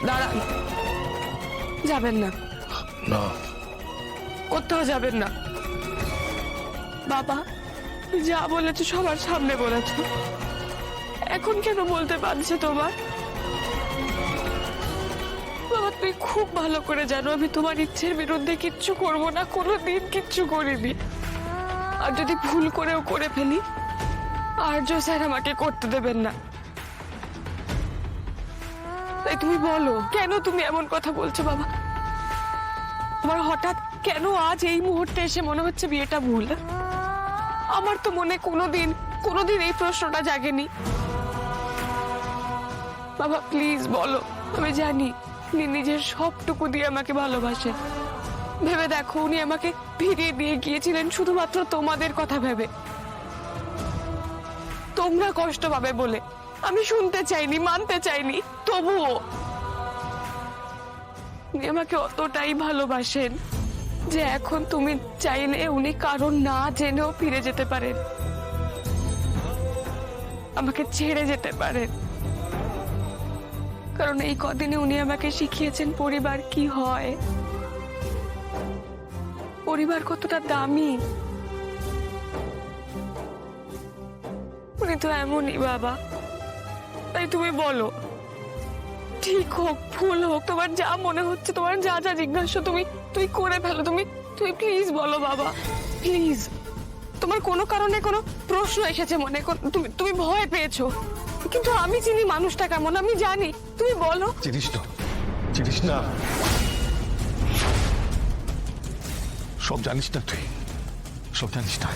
দাঁড়ান, যাবেন না, না, কোথাও যাবেন না। বাবা, যা বলেছো সবার সামনে বলেছো, এখন কেন বলতে পারছে তোমার? বাবা, তুমি খুব ভালো করে জানো আমি তোমার ইচ্ছের বিরুদ্ধে কিচ্ছু করবো না, কোনোদিন কিচ্ছু করিনি। আর যদি ভুল করেও করে ফেলি, আর্য স্যার আমাকে করতে দেবেন না। তাই তুমি বলো, কেন তুমি এমন কথা বলছো বাবা? তোমার হঠাৎ কেন আজ এই মুহূর্তে এসে মনে হচ্ছে বিয়েটা ভুল? আমার তো মনে কোনোদিন এই প্রশ্নটা জাগেনি। বাবা প্লিজ বলো, আমি জানি উনি নিজের সবটুকু দিয়ে আমাকে ভালোবাসেন। ভেবে দেখো, উনি আমাকে ফিরিয়ে দিয়ে গিয়েছিলেন শুধুমাত্র তোমাদের কথা ভেবে, তোমরা কষ্ট পাবে বলে। আমি শুনতে চাইনি, মানতে চাইনি, তবুও উনি আমাকে অতটাই ভালোবাসেন যে এখন তুমি চাইলে উনি কারণ না জেনেও ফিরে যেতে পারেন, আমাকে ছেড়ে যেতে পারেন। কারণ এই কদিনে উনি আমাকে শিখিয়েছেন পরিবার কি হয়, পরিবার কতটা দামি। উনি তো এমনই বাবা। তাই তুমি বলো, ঠিক হোক ভুল হোক, তোমার যা মনে হচ্ছে, তোমার যা যা জিজ্ঞাসা তুমি করে ফেলো। তুমি প্লিজ বলো বাবা, প্লিজ। তোমার কোনো কারণে কোনো প্রশ্ন এসেছে মনে, তুমি ভয় পেয়েছো, কিন্তু আমি চিনি মানুষটা কেমন, আমি জানি। তুমি বলো। চিনিস না, চিনিস না, সব জানিস না, তুই সব জানিস না।